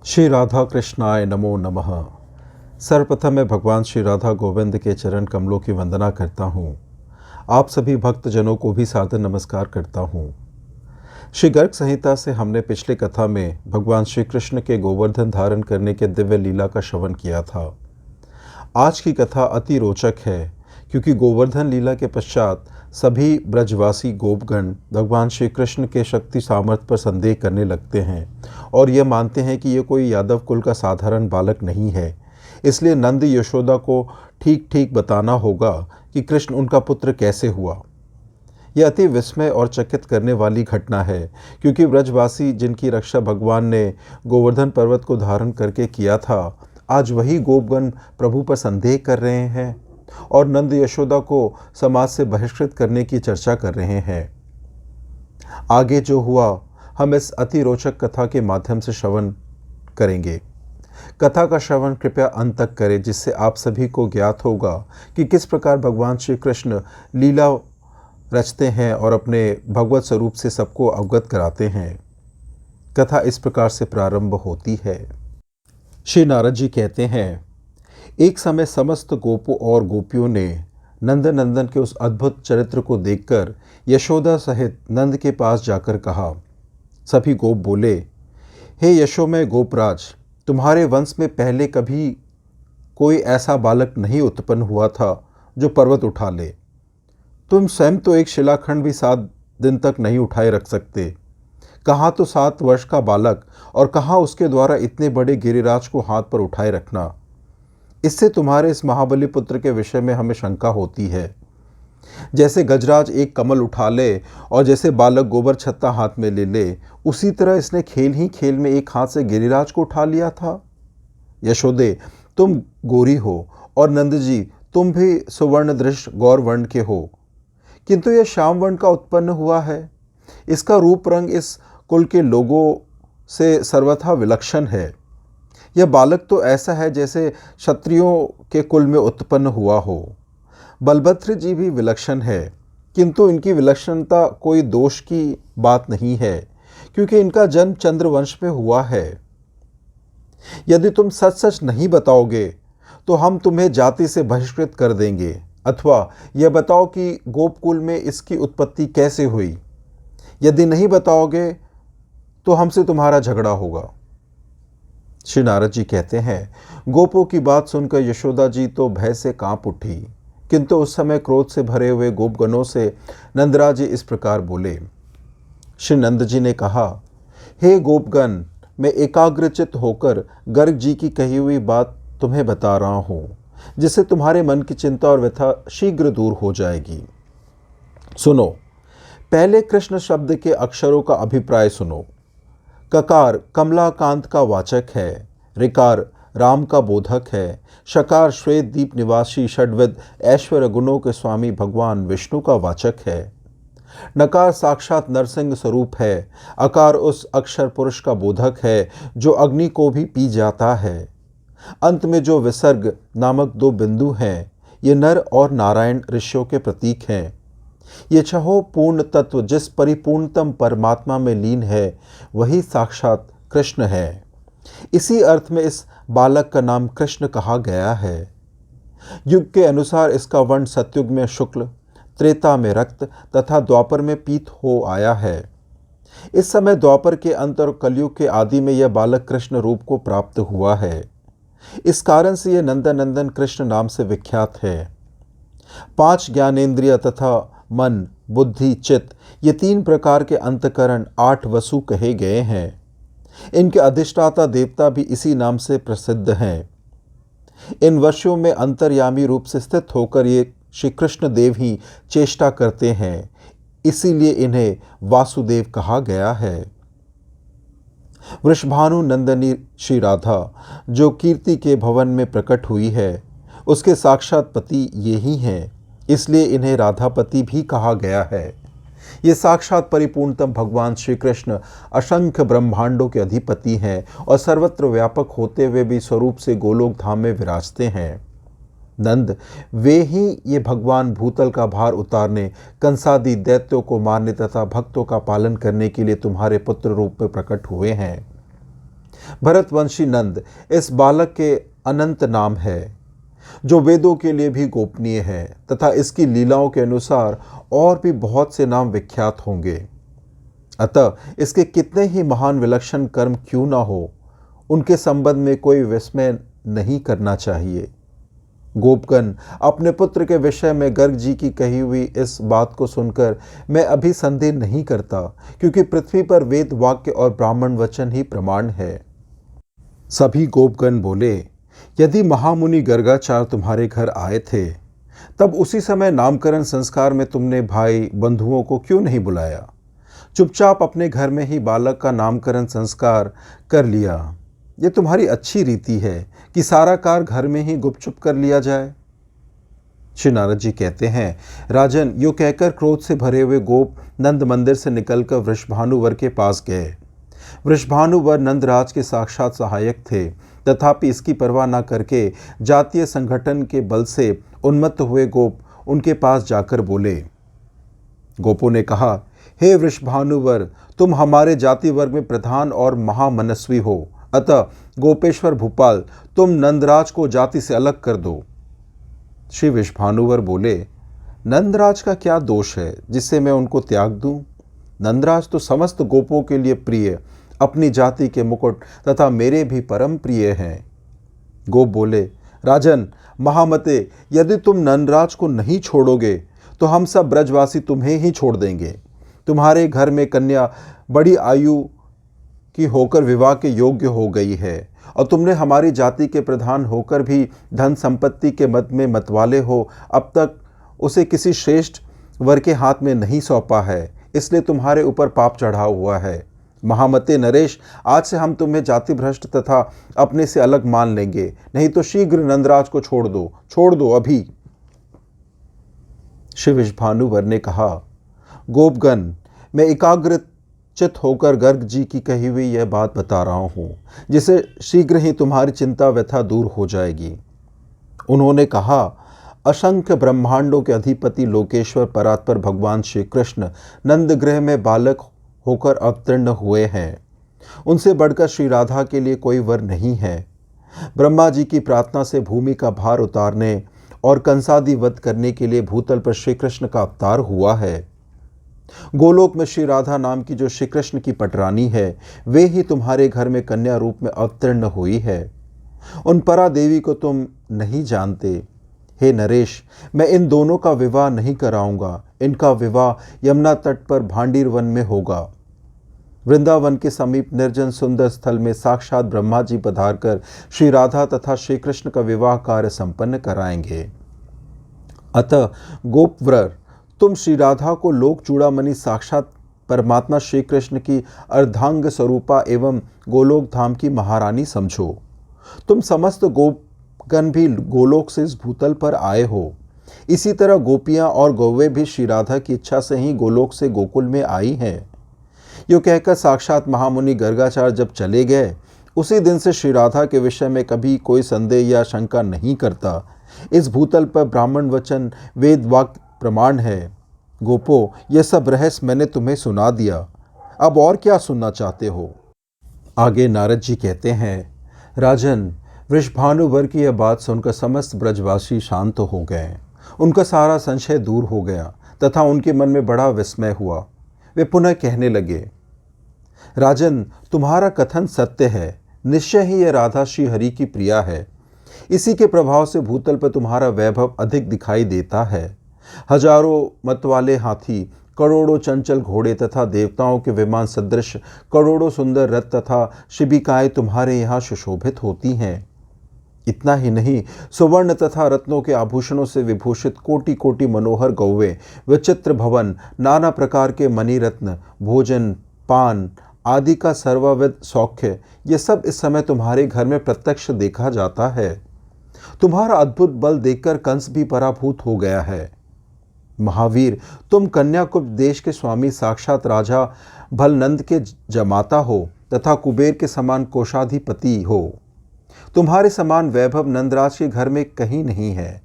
श्री राधा कृष्णाय नमो नमः। सर्वप्रथम मैं भगवान श्री राधा गोविंद के चरण कमलों की वंदना करता हूँ। आप सभी भक्तजनों को भी सादर नमस्कार करता हूँ। श्री गर्ग संहिता से हमने पिछले कथा में भगवान श्री कृष्ण के गोवर्धन धारण करने के दिव्य लीला का श्रवण किया था। आज की कथा अति रोचक है क्योंकि गोवर्धन लीला के पश्चात सभी ब्रजवासी गोपगण भगवान श्री कृष्ण के शक्ति सामर्थ्य पर संदेह करने लगते हैं और यह मानते हैं कि यह कोई यादव कुल का साधारण बालक नहीं है। इसलिए नंद यशोदा को ठीक ठीक बताना होगा कि कृष्ण उनका पुत्र कैसे हुआ। यह अति विस्मय और चकित करने वाली घटना है क्योंकि ब्रजवासी जिनकी रक्षा भगवान ने गोवर्धन पर्वत को धारण करके किया था, आज वही गोपगण प्रभु पर संदेह कर रहे हैं और नंद यशोदा को समाज से बहिष्कृत करने की चर्चा कर रहे हैं। आगे जो हुआ हम इस अति रोचक कथा के माध्यम से श्रवण करेंगे। कथा का श्रवण कृपया अंत तक करें जिससे आप सभी को ज्ञात होगा कि किस प्रकार भगवान श्री कृष्ण लीला रचते हैं और अपने भगवत स्वरूप से सबको अवगत कराते हैं। कथा इस प्रकार से प्रारंभ होती है। श्री नारद जी कहते हैं, एक समय समस्त गोपों और गोपियों ने नंदनंदन के उस अद्भुत चरित्र को देखकर यशोदा सहित नंद के पास जाकर कहा। सभी गोप बोले, हे यशोमय गोपराज, तुम्हारे वंश में पहले कभी कोई ऐसा बालक नहीं उत्पन्न हुआ था जो पर्वत उठा ले। तुम स्वयं तो एक शिलाखंड भी 7 दिन तक नहीं उठाए रख सकते, कहाँ तो 7 वर्ष का बालक और कहाँ उसके द्वारा इतने बड़े गिरिराज को हाथ पर उठाए रखना। इससे तुम्हारे इस महाबली पुत्र के विषय में हमें शंका होती है। जैसे गजराज एक कमल उठा ले और जैसे बालक गोबर छत्ता हाथ में ले ले, उसी तरह इसने खेल ही खेल में एक हाथ से गिरिराज को उठा लिया था। यशोदे, तुम गोरी हो और नंद जी तुम भी सुवर्ण दृष्ट गौर वर्ण के हो, किंतु यह श्याम वर्ण का उत्पन्न हुआ है। इसका रूप रंग इस कुल के लोगों से सर्वथा विलक्षण है। यह बालक तो ऐसा है जैसे क्षत्रियों के कुल में उत्पन्न हुआ हो। बलभद्र जी भी विलक्षण है, किंतु इनकी विलक्षणता कोई दोष की बात नहीं है क्योंकि इनका जन्म चंद्रवंश में हुआ है। यदि तुम सच सच नहीं बताओगे तो हम तुम्हें जाति से बहिष्कृत कर देंगे, अथवा यह बताओ कि गोपकुल में इसकी उत्पत्ति कैसे हुई। यदि नहीं बताओगे तो हमसे तुम्हारा झगड़ा होगा। श्री नारद जी कहते हैं, गोपों की बात सुनकर यशोदा जी तो भय से कांप उठी, किंतु उस समय क्रोध से भरे हुए गोपगणों से नंदराज जी इस प्रकार बोले। श्री नंद जी ने कहा, हे गोपगण, मैं एकाग्रचित होकर गर्ग जी की कही हुई बात तुम्हें बता रहा हूँ, जिससे तुम्हारे मन की चिंता और व्यथा शीघ्र दूर हो जाएगी। सुनो, पहले कृष्ण शब्द के अक्षरों का अभिप्राय सुनो। ककार कमलाकांत का वाचक है, ऋकार राम का बोधक है, शकार श्वेत दीप निवासी षड्विध ऐश्वर्य गुणों के स्वामी भगवान विष्णु का वाचक है, नकार साक्षात नरसिंह स्वरूप है, अकार उस अक्षर पुरुष का बोधक है जो अग्नि को भी पी जाता है। अंत में जो विसर्ग नामक 2 बिंदु हैं, ये नर और नारायण ऋषियों के प्रतीक हैं। ये छहो पूर्ण तत्व जिस परिपूर्णतम परमात्मा में लीन है, वही साक्षात कृष्ण है। इसी अर्थ में इस बालक का नाम कृष्ण कहा गया है। युग के अनुसार इसका वर्ण सतयुग में शुक्ल, त्रेता में रक्त तथा द्वापर में पीत हो आया है। इस समय द्वापर के अंत और कलयुग के आदि में यह बालक कृष्ण रूप को प्राप्त हुआ है। इस कारण से यह नंदनंदन कृष्ण नाम से विख्यात है। 5 ज्ञानेंद्रिय तथा मन, बुद्धि, चित्त, ये 3 प्रकार के अंतकरण 8 वसु कहे गए हैं। इनके अधिष्ठाता देवता भी इसी नाम से प्रसिद्ध हैं। इन वशों में अंतर्यामी रूप से स्थित होकर ये श्री कृष्ण देव ही चेष्टा करते हैं, इसीलिए इन्हें वासुदेव कहा गया है। वृषभानु नंदनी श्री राधा जो कीर्ति के भवन में प्रकट हुई है, उसके साक्षात पति ये ही हैं, इसलिए इन्हें राधापति भी कहा गया है। ये साक्षात परिपूर्णतम भगवान श्री कृष्ण असंख्य ब्रह्मांडों के अधिपति हैं और सर्वत्र व्यापक होते हुए भी स्वरूप से गोलोक धाम में विराजते हैं। नंद, वे ही ये भगवान भूतल का भार उतारने, कंसादि दैत्यों को मारने तथा भक्तों का पालन करने के लिए तुम्हारे पुत्र रूप में प्रकट हुए हैं। भरतवंशी नंद इस बालक के अनंत नाम है, जो वेदों के लिए भी गोपनीय है, तथा इसकी लीलाओं के अनुसार और भी बहुत से नाम विख्यात होंगे। अतः इसके कितने ही महान विलक्षण कर्म क्यों ना हो, उनके संबंध में कोई विस्मय नहीं करना चाहिए। गोपगण अपने पुत्र के विषय में गर्ग जी की कही हुई इस बात को सुनकर मैं अभी संदेह नहीं करता, क्योंकि पृथ्वी पर वेद वाक्य और ब्राह्मण वचन ही प्रमाण है। सभी गोपगण बोले, यदि महामुनि गर्गाचार्य तुम्हारे घर आए थे, तब उसी समय नामकरण संस्कार में तुमने भाई बंधुओं को क्यों नहीं बुलाया? चुपचाप अपने घर में ही बालक का नामकरण संस्कार कर लिया। ये तुम्हारी अच्छी रीति है कि सारा कार्य घर में ही गुपचुप कर लिया जाए। श्री नारद जी कहते हैं, राजन, यो कहकर क्रोध से भरे हुए गोप नंद मंदिर से निकलकर वृषभानुवर के पास गए। वृषभानुवर नंदराज के साक्षात सहायक थे, तथापि इसकी परवाह न करके जातीय संगठन के बल से उन्मत्त हुए गोप उनके पास जाकर बोले। गोपों ने कहा, हे वृषभानुवर, तुम हमारे जाति वर्ग में प्रधान और महामनस्वी हो, अतः गोपेश्वर भूपाल, तुम नंदराज को जाति से अलग कर दो। श्री वृषभानुवर बोले, नंदराज का क्या दोष है जिससे मैं उनको त्याग दूं? नंदराज तो समस्त गोपों के लिए प्रिय, अपनी जाति के मुकुट तथा मेरे भी परम प्रिय हैं। गोप बोले, राजन महामते, यदि तुम नंदराज को नहीं छोड़ोगे तो हम सब ब्रजवासी तुम्हें ही छोड़ देंगे। तुम्हारे घर में कन्या बड़ी आयु की होकर विवाह के योग्य हो गई है, और तुमने हमारी जाति के प्रधान होकर भी धन संपत्ति के मद में मतवाले हो अब तक उसे किसी श्रेष्ठ वर के हाथ में नहीं सौंपा है, इसलिए तुम्हारे ऊपर पाप चढ़ा हुआ है। महामते नरेश, आज से हम तुम्हें जाति भ्रष्ट तथा अपने से अलग मान लेंगे, नहीं तो शीघ्र नंदराज को छोड़ दो अभी। श्री वृषभानुवर ने कहा, गोपगण, मैं एकाग्रचित होकर गर्ग जी की कही हुई यह बात बता रहा हूं, जिससे शीघ्र ही तुम्हारी चिंता व्यथा दूर हो जाएगी। उन्होंने कहा, असंख्य ब्रह्मांडों के अधिपति लोकेश्वर परात्पर भगवान श्री कृष्ण नंदगृह में बालक होकर अवतीर्ण हुए हैं। उनसे बढ़कर श्री राधा के लिए कोई वर नहीं है। ब्रह्मा जी की प्रार्थना से भूमि का भार उतारने और कंसादि वध करने के लिए भूतल पर श्री कृष्ण का अवतार हुआ है। गोलोक में श्री राधा नाम की जो श्री कृष्ण की पटरानी है, वे ही तुम्हारे घर में कन्या रूप में अवतीर्ण हुई है। उन परा देवी को तुम नहीं जानते। हे नरेश, मैं इन दोनों का विवाह नहीं कराऊंगा। इनका विवाह यमुना तट पर भांडीर वन में होगा। वृंदावन के समीप निर्जन सुंदर स्थल में साक्षात ब्रह्मा जी पधारकर श्री राधा तथा श्री कृष्ण का विवाह कार्य संपन्न कराएंगे। अतः गोपव्रर, तुम श्री राधा को लोक चूड़ामणि साक्षात परमात्मा श्री कृष्ण की अर्धांग स्वरूपा एवं गोलोक धाम की महारानी समझो। तुम समस्त गोपगण भी गोलोक से इस भूतल पर आए हो। इसी तरह गोपियां और गौवे भी श्री राधा की इच्छा से ही गोलोक से गोकुल में आई हैं। यो कहकर साक्षात महामुनि गर्गाचार्य जब चले गए, उसी दिन से श्री राधा के विषय में कभी कोई संदेह या शंका नहीं करता। इस भूतल पर ब्राह्मण वचन वेद वाक्य प्रमाण है। गोपो, यह सब रहस्य मैंने तुम्हें सुना दिया, अब और क्या सुनना चाहते हो? आगे नारद जी कहते हैं, राजन, वृषभानुवर की यह बात सुनकर समस्त ब्रजवासी शांत हो गए। उनका सारा संशय दूर हो गया तथा उनके मन में बड़ा विस्मय हुआ। वे पुनः कहने लगे, राजन, तुम्हारा कथन सत्य है। निश्चय ही यह राधा श्री हरि की प्रिया है। इसी के प्रभाव से भूतल पर तुम्हारा वैभव अधिक दिखाई देता है। हजारों मतवाले हाथी, करोड़ों चंचल घोड़े तथा देवताओं के विमान सदृश करोड़ों सुंदर रथ तथा शिबिकाएं तुम्हारे यहाँ सुशोभित होती हैं। इतना ही नहीं, सुवर्ण तथा रत्नों के आभूषणों से विभूषित कोटि कोटि मनोहर गौवे, विचित्र भवन, नाना प्रकार के मणिरत्न, भोजन, पान आदि का सर्वविध सौख्य, ये सब इस समय तुम्हारे घर में प्रत्यक्ष देखा जाता है। तुम्हारा अद्भुत बल देखकर कंस भी पराभूत हो गया है। महावीर, तुम कन्याकुब्ज देश के स्वामी साक्षात राजा भलनंद के जमाता हो तथा कुबेर के समान कोषाधिपति हो। तुम्हारे समान वैभव नंदराज के घर में कहीं नहीं है।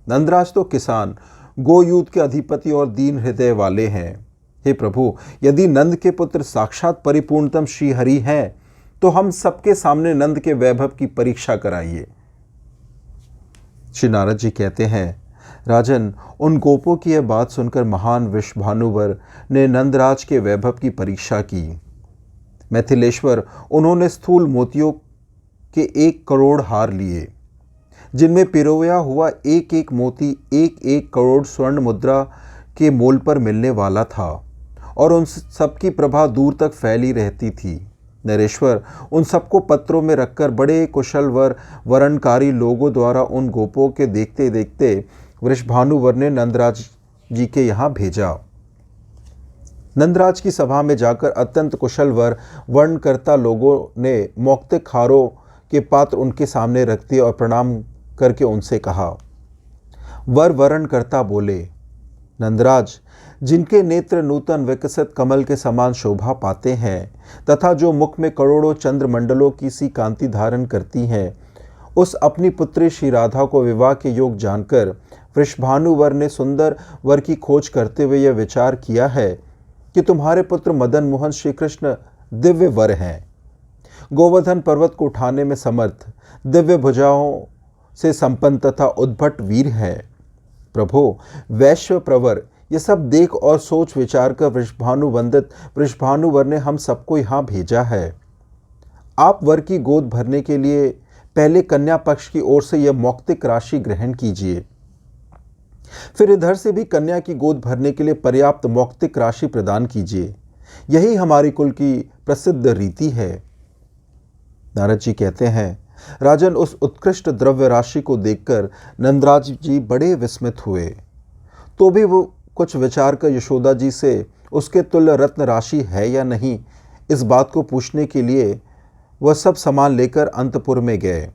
नंदराज तो किसान, गोयूथ के अधिपति और दीन हृदय वाले हैं। हे प्रभु, यदि नंद के पुत्र साक्षात परिपूर्णतम श्री हरि हैं, तो हम सबके सामने नंद के वैभव की परीक्षा कराइए। श्री नारद जी कहते हैं, राजन, उन गोपों की यह बात सुनकर महान वृषभानुवर ने नंदराज के वैभव की परीक्षा की। मैथिलेश्वर, उन्होंने स्थूल मोतियों के 1 करोड़ हार लिए, जिनमें पिरोया हुआ एक एक मोती 1 करोड़ स्वर्ण मुद्रा के मोल पर मिलने वाला था, और उन सबकी प्रभा दूर तक फैली रहती थी। नरेश्वर, उन सबको पत्रों में रखकर बड़े कुशल वरणकारी लोगों द्वारा उन गोपों के देखते देखते वृषभानुवर ने नंदराज जी के यहाँ भेजा। नंदराज की सभा में जाकर अत्यंत कुशल वर्णकर्ता लोगों ने मौक्तिक हारों के पात्र उनके सामने रख दिए और प्रणाम करके उनसे कहा। वरणकर्ता बोले, नंदराज, जिनके नेत्र नूतन विकसित कमल के समान शोभा पाते हैं तथा जो मुख में करोड़ों चंद्रमंडलों की सी कांति धारण करती हैं, उस अपनी पुत्री श्री राधा को विवाह के योग जानकर वृषभानुवर ने सुंदर वर की खोज करते हुए यह विचार किया है कि तुम्हारे पुत्र मदन मोहन श्री कृष्ण दिव्य वर हैं, गोवर्धन पर्वत को उठाने में समर्थ, दिव्य भुजाओं से संपन्न तथा उद्भट वीर हैं। प्रभो, वैश्व प्रवर, ये सब देख और सोच विचार कर वृषभानुवंदित वृषभानुवर ने हम सबको यहाँ भेजा है। आप वर की गोद भरने के लिए पहले कन्या पक्ष की ओर से यह मौक्तिक राशि ग्रहण कीजिए, फिर इधर से भी कन्या की गोद भरने के लिए पर्याप्त मौक्तिक राशि प्रदान कीजिए। यही हमारी कुल की प्रसिद्ध रीति है। नारद जी कहते हैं, राजन, उस उत्कृष्ट द्रव्य राशि को देखकर नंदराज जी बड़े विस्मित हुए, तो भी वो कुछ विचार कर यशोदा जी से उसके तुल्य रत्न राशि है या नहीं, इस बात को पूछने के लिए वह सब सामान लेकर अंतपुर में गए।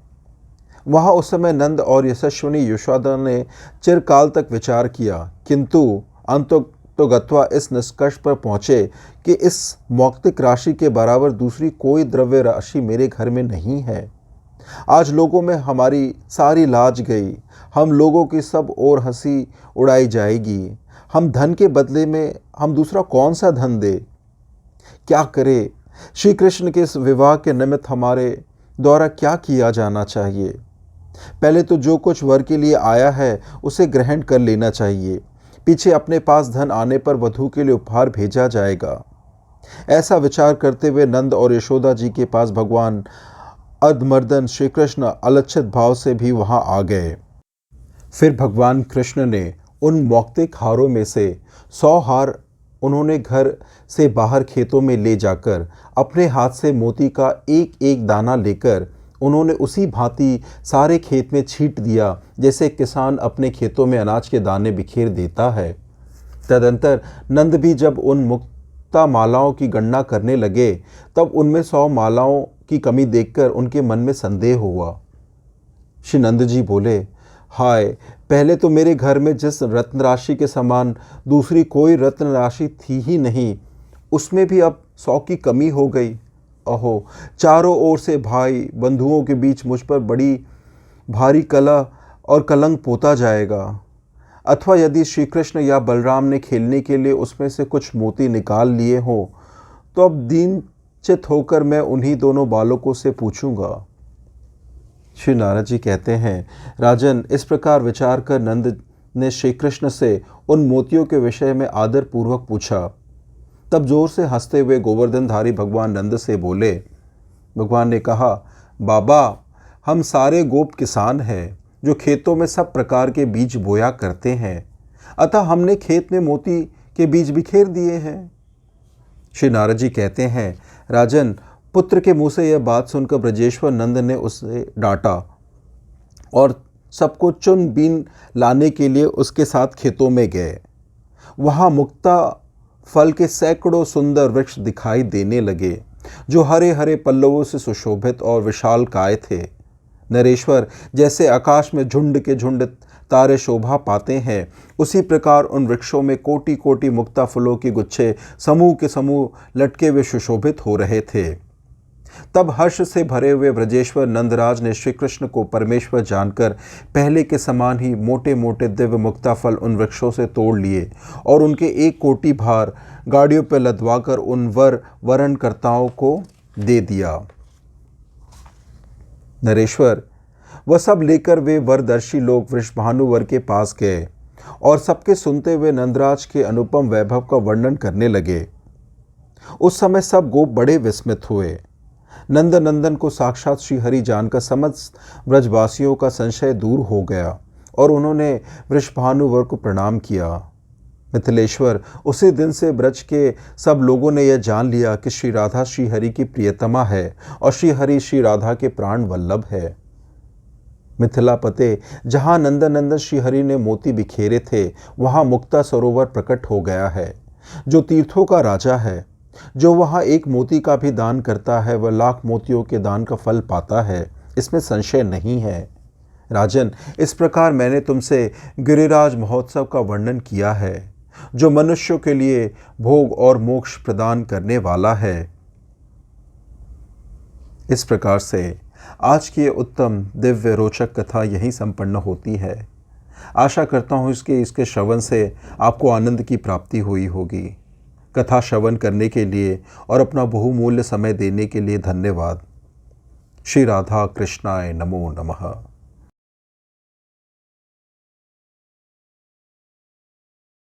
वहाँ उस समय नंद और यशस्विनी यशोदा ने चिरकाल तक विचार किया, किंतु अंततोगत्वा इस निष्कर्ष पर पहुँचे कि इस मौक्तिक राशि के बराबर दूसरी कोई द्रव्य राशि मेरे घर में नहीं है। आज लोगों में हमारी सारी लाज गई, हम लोगों की सब ओर हंसी उड़ाई जाएगी। हम धन के बदले में हम दूसरा कौन सा धन दे? क्या करे? श्री कृष्ण के इस विवाह के निमित्त हमारे द्वारा क्या किया जाना चाहिए? पहले तो जो कुछ वर के लिए आया है उसे ग्रहण कर लेना चाहिए, पीछे अपने पास धन आने पर वधू के लिए उपहार भेजा जाएगा। ऐसा विचार करते हुए नंद और यशोदा जी के पास भगवान अधमर्दन श्री कृष्ण अलक्षित भाव से भी वहां आ गए। फिर भगवान कृष्ण ने उन मौक्तिक हारों में से 100 हार उन्होंने घर से बाहर खेतों में ले जाकर अपने हाथ से मोती का एक एक दाना लेकर उन्होंने उसी भांति सारे खेत में छींट दिया, जैसे किसान अपने खेतों में अनाज के दाने बिखेर देता है। तदंतर नंद भी जब उन मुक्ता मालाओं की गणना करने लगे, तब उनमें 100 मालाओं की कमी देखकर उनके मन में संदेह हुआ। श्री नंद जी बोले, हाय, पहले तो मेरे घर में जिस रत्न राशि के समान दूसरी कोई रत्न राशि थी ही नहीं, उसमें भी अब 100 की कमी हो गई। अहो, चारों ओर से भाई बंधुओं के बीच मुझ पर बड़ी भारी कलह और कलंक पोता जाएगा। अथवा यदि श्री कृष्ण या बलराम ने खेलने के लिए उसमें से कुछ मोती निकाल लिए हों, तो अब दीनचित होकर मैं उन्हीं दोनों बालकों से पूछूंगा। श्री नारद जी कहते हैं, राजन, इस प्रकार विचार कर नंद ने श्री कृष्ण से उन मोतियों के विषय में आदर पूर्वक पूछा। तब जोर से हंसते हुए गोवर्धनधारी भगवान नंद से बोले। भगवान ने कहा, बाबा, हम सारे गोप किसान हैं जो खेतों में सब प्रकार के बीज बोया करते हैं, अतः हमने खेत में मोती के बीज बिखेर दिए हैं। श्री नारद जी कहते हैं, राजन, पुत्र के मुंह से यह बात सुनकर ब्रजेश्वर नंद ने उसे डांटा और सबको चुन बीन लाने के लिए उसके साथ खेतों में गए। वहाँ मुक्ता फल के सैकड़ों सुंदर वृक्ष दिखाई देने लगे, जो हरे हरे पल्लवों से सुशोभित और विशाल काय थे। नरेश्वर, जैसे आकाश में झुंड के झुंड तारे शोभा पाते हैं, उसी प्रकार उन वृक्षों में कोटि कोटि मुक्ता फलों के गुच्छे समूह के समूह लटके हुए सुशोभित हो रहे थे। तब हर्ष से भरे हुए ब्रजेश्वर नंदराज ने श्री कृष्ण को परमेश्वर जानकर पहले के समान ही मोटे मोटे दिव्य मुक्ता फल उन वृक्षों से तोड़ लिए और उनके 1 कोटि भार गाड़ियों पर लदवाकर उन वरणकर्ताओं को दे दिया। नरेश्वर, वह सब लेकर वे वरदर्शी लोग वृषभानुवर के पास गए और सबके सुनते हुए नंदराज के अनुपम वैभव का वर्णन करने लगे। उस समय सब गोप बड़े विस्मित हुए। नंद नंदन को साक्षात श्रीहरि जानकर समस्त ब्रजवासियों का संशय दूर हो गया और उन्होंने वृषभानुवर को प्रणाम किया। मिथिलेश्वर, उसी दिन से ब्रज के सब लोगों ने यह जान लिया कि श्री राधा श्रीहरि की प्रियतमा है और श्रीहरि श्री राधा के प्राण वल्लभ है। मिथिला पते, जहाँ नंदनंदन श्रीहरि ने मोती बिखेरे थे, वहाँ मुक्ता सरोवर प्रकट हो गया है, जो तीर्थों का राजा है। जो वहाँ एक मोती का भी दान करता है, वह लाख मोतियों के दान का फल पाता है, इसमें संशय नहीं है। राजन, इस प्रकार मैंने तुमसे गिरिराज महोत्सव का वर्णन किया है, जो मनुष्यों के लिए भोग और मोक्ष प्रदान करने वाला है। इस प्रकार से आज की ये उत्तम दिव्य रोचक कथा यहीं संपन्न होती है। आशा करता हूँ इसके श्रवण से आपको आनंद की प्राप्ति हुई होगी। कथा श्रवण करने के लिए और अपना बहुमूल्य समय देने के लिए धन्यवाद। श्री राधा कृष्णाय नमो नमः।